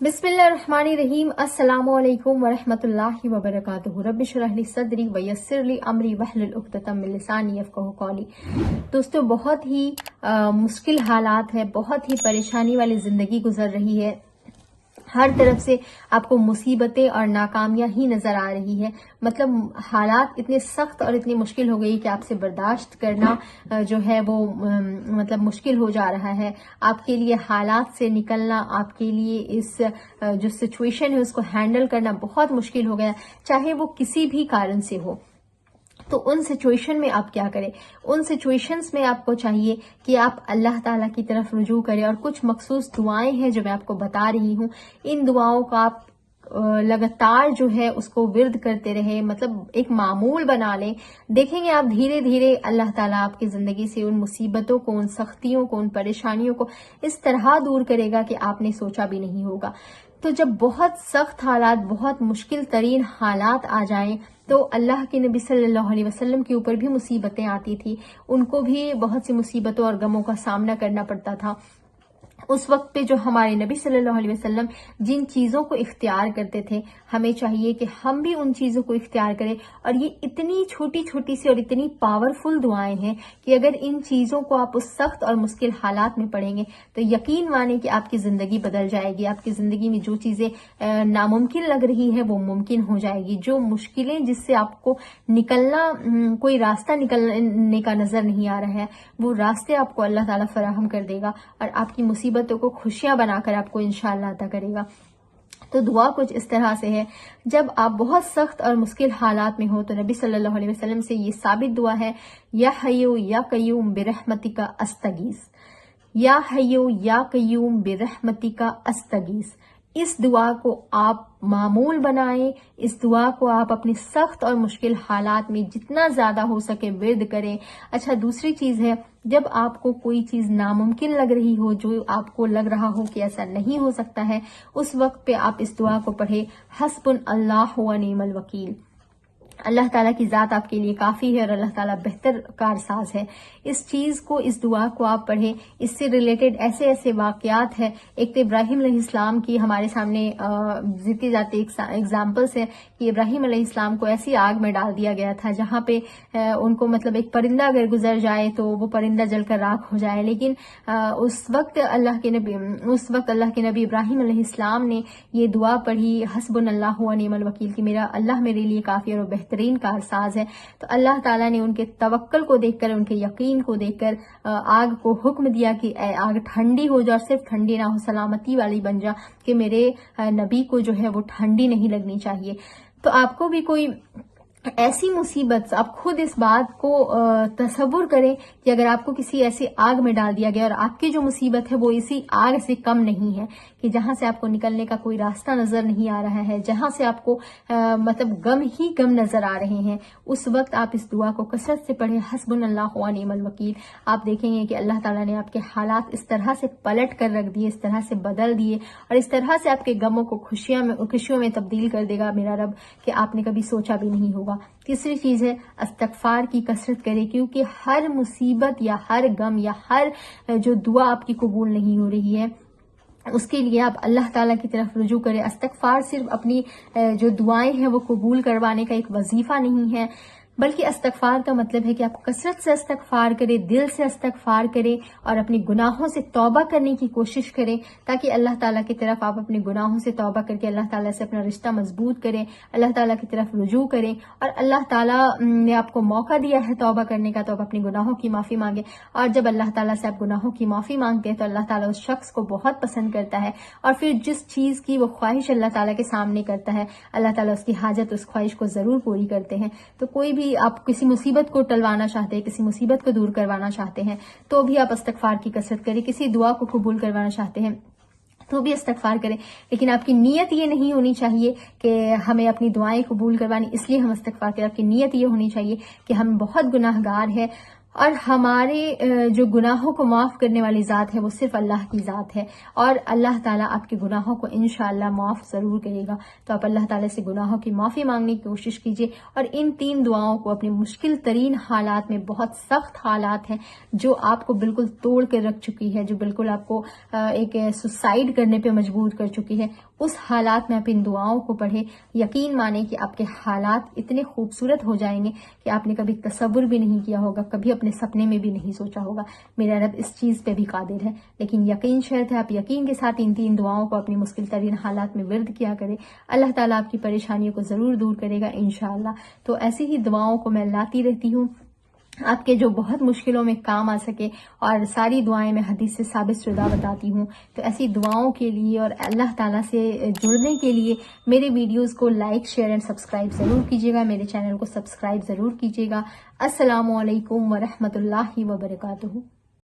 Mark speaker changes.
Speaker 1: बिस्मिल्लाहिर्रहमानिर्रहीम। अस्सलामु अलैकुम वरहमतुल्लाहि वबरकातुहू। रब्बि इश्रह ली सदरी वयस्सिर ली अमरी वहलुल उक़दतम मिन लिसानी यफ़क़हू क़ौली। दोस्तों, बहुत ही मुश्किल हालात है, बहुत ही परेशानी वाली ज़िंदगी गुजर रही है। हर तरफ से आपको मुसीबतें और नाकामियां ही नजर आ रही है। मतलब हालात इतने सख्त और इतनी मुश्किल हो गई कि आपसे बर्दाश्त करना जो है वो मतलब मुश्किल हो जा रहा है। आपके लिए हालात से निकलना, आपके लिए इस जो सिचुएशन है उसको हैंडल करना बहुत मुश्किल हो गया, चाहे वो किसी भी कारण से हो। तो उन सिचुएशन में आप क्या करें? उन सिचुएशंस में आपको चाहिए कि आप अल्लाह ताला की तरफ रुजू करें, और कुछ मखसूस दुआएं हैं जो मैं आपको बता रही हूँ। इन दुआओं का आप लगातार जो है उसको विर्द करते रहे, मतलब एक मामूल बना लें। देखेंगे आप धीरे धीरे अल्लाह ताला आपकी जिंदगी से उन मुसीबतों को, उन सख्तियों को, उन परेशानियों को इस तरह दूर करेगा कि आपने सोचा भी नहीं होगा। तो जब बहुत सख्त हालात, बहुत मुश्किल तरीन हालात आ जाएं, तो अल्लाह के नबी सल्लल्लाहु अलैहि वसल्लम के ऊपर भी मुसीबतें आती थी। उनको भी बहुत सी मुसीबतों और गमों का सामना करना पड़ता था। उस वक्त पे जो हमारे नबी सल्लल्लाहु अलैहि वसल्लम जिन चीजों को इख्तियार करते थे, हमें चाहिए कि हम भी उन चीजों को इख्तियार करें। और ये इतनी छोटी छोटी सी और इतनी पावरफुल दुआएं हैं कि अगर इन चीजों को आप उस सख्त और मुश्किल हालात में पढ़ेंगे तो यकीन माने कि आपकी जिंदगी बदल जाएगी। आपकी जिंदगी में जो चीजें नामुमकिन लग रही है वो मुमकिन हो जाएगी। जो मुश्किलें जिससे आपको निकलना, कोई रास्ता निकलने का नजर नहीं आ रहा है, वो रास्ते आपको अल्लाह ताला फराहम कर देगा और आपकी मुसीबतों को खुशियां बनाकर आपको इंशाअल्लाह अता करेगा। तो दुआ कुछ इस तरह से है, जब आप बहुत सख्त और मुश्किल हालात में हो तो नबी सल्लल्लाहु अलैहि वसल्लम से ये साबित दुआ है, या हय्यु या कय्यूम बिरहमतिका अस्तगीस, या हय्यु या कय्यूम बिरहमतिका अस्तगीस। इस दुआ को आप मामूल बनाएं, इस दुआ को आप अपनी सख्त और मुश्किल हालात में जितना ज्यादा हो सके विर्द करें। अच्छा, दूसरी चीज है, जब आपको कोई चीज नामुमकिन लग रही हो, जो आपको लग रहा हो कि ऐसा नहीं हो सकता है, उस वक्त पे आप इस दुआ को पढ़े, हस्बुन अल्लाह व निअमल वकील। अल्लाह ताला की जात आपके लिए काफी है और अल्लाह ताला बेहतर कारसाज है। इस चीज को, इस दुआ को आप पढ़ें। इससे रिलेटेड ऐसे ऐसे वाकयात है। एक तो इब्राहिम अलैहिस्सलाम की हमारे सामने जीते जाते एग्जाम्पल्स है कि इब्राहिम अलैहिस्सलाम को ऐसी आग में डाल दिया गया था जहां पे उनको, मतलब एक परिंदा अगर गुजर जाए तो वो परिंदा जलकर राख हो जाए। लेकिन उस वक्त अल्लाह के नबी इब्राहिम अलैहिस्सलाम ने ये दुआ पढ़ी, हस्बुन अल्लाह व निअमल वकील, की मेरा अल्लाह मेरे लिए काफी और बेहतरीन कारसाज है। तो अल्लाह ताला ने उनके तवक्कल को देखकर, उनके यकीन को देखकर आग को हुक्म दिया कि आग ठंडी हो जा, और सिर्फ ठंडी ना हो, सलामती वाली बन जा, कि मेरे नबी को जो है वो ठंडी नहीं लगनी चाहिए। तो आपको भी कोई ऐसी मुसीबत, आप खुद इस बात को तसव्वुर करें कि अगर आपको किसी ऐसी आग में डाल दिया गया और आपकी जो मुसीबत है वो इसी आग से कम नहीं है, कि जहां से आपको निकलने का कोई रास्ता नजर नहीं आ रहा है, जहां से आपको मतलब गम ही गम नजर आ रहे हैं, उस वक्त आप इस दुआ को कसरत से पढ़ें, हस्बुन अल्लाह व निअमल वकील। आप देखेंगे कि अल्लाह ताला ने आपके हालात इस तरह से पलट कर रख दिए, इस तरह से बदल दिए, और इस तरह से आपके गमों को खुशियों में तब्दील कर देगा मेरा रब, कि आपने कभी सोचा भी नहीं होगा। तीसरी चीज है, इस्तगफार की कसरत करें, क्योंकि हर मुसीबत या हर गम या हर जो दुआ आपकी कबूल नहीं हो रही है, उसके लिए आप अल्लाह ताला की तरफ रुजू करें। इस्तगफार सिर्फ अपनी जो दुआएं हैं वो कबूल करवाने का एक वजीफा नहीं है, बल्कि इस्तगफार का मतलब है कि आप कसरत से इस्तगफार करें, दिल से इस्तगफार करें और अपने गुनाहों से तौबा करने की कोशिश करें, ताकि अल्लाह ताला की तरफ आप अपने गुनाहों से तौबा करके अल्लाह ताला से अपना रिश्ता मजबूत करें, अल्लाह ताला की तरफ रुजू करें। और अल्लाह ताला ने आपको मौका दिया है तौबा करने का, तो आप अपने गुनाहों की माफी मांगे। और जब अल्लाह ताला से आप गुनाहों की माफी मांगते हैं तो अल्लाह ताला उस शख्स को बहुत पसंद करता है, और फिर जिस चीज की वो ख्वाहिश अल्लाह ताला के सामने करता है, अल्लाह ताला उसकी हाजत, उस ख्वाहिश को जरूर पूरी करते हैं। तो कोई भी आप किसी मुसीबत को टलवाना चाहते हैं, किसी मुसीबत को दूर करवाना चाहते हैं, तो भी आप इस्तगफार की कसरत करें। किसी दुआ को कबूल करवाना चाहते हैं तो भी इस्तगफार करें, लेकिन आपकी नीयत ये नहीं होनी चाहिए कि हमें अपनी दुआएं कबूल करवानी इसलिए हम इस्तगफार करें। आपकी नीयत ये होनी चाहिए कि हम बहुत गुनाहगार हैं, اور ہمارے جو گناہوں کو معاف کرنے والی ذات ہے وہ صرف اللہ کی ذات ہے، اور اللہ تعالیٰ آپ کے گناہوں کو انشاءاللہ معاف ضرور کرے گا۔ تو آپ اللہ تعالیٰ سے گناہوں کی معافی مانگنے کی کوشش کیجیے، اور ان 3 دعاؤں کو اپنے مشکل ترین حالات میں، بہت سخت حالات ہیں جو آپ کو بالکل توڑ کے رکھ چکی ہے، جو بالکل آپ کو ایک سوسائڈ کرنے پہ مجبور کر چکی ہے، اس حالات میں آپ ان دعاؤں کو پڑھیں۔ یقین مانیں کہ آپ کے حالات اتنے خوبصورت ہو جائیں گے کہ آپ نے کبھی تصور بھی نہیں کیا ہوگا، کبھی اپنے سپنے میں بھی نہیں سوچا ہوگا۔ میرا رب اس چیز پہ بھی قادر ہے، لیکن یقین شرط ہے آپ یقین کے ساتھ ان 3 دعاؤں کو اپنی مشکل ترین حالات میں ورد کیا کریں۔ اللہ تعالیٰ آپ کی پریشانیوں کو ضرور دور کرے گا انشاءاللہ۔ تو ایسی ہی دعاؤں کو میں لاتی رہتی ہوں آپ کے جو بہت مشکلوں میں کام آ سکے، اور ساری دعائیں میں حدیث سے ثابت شدہ بتاتی ہوں۔ تو ایسی دعاؤں کے لیے اور اللہ تعالیٰ سے جڑنے کے لیے میرے ویڈیوز کو لائک، شیئر اینڈ سبسکرائب ضرور کیجیے گا، میرے چینل کو سبسکرائب ضرور کیجیے گا۔ السلام علیکم ورحمۃ اللہ وبرکاتہ۔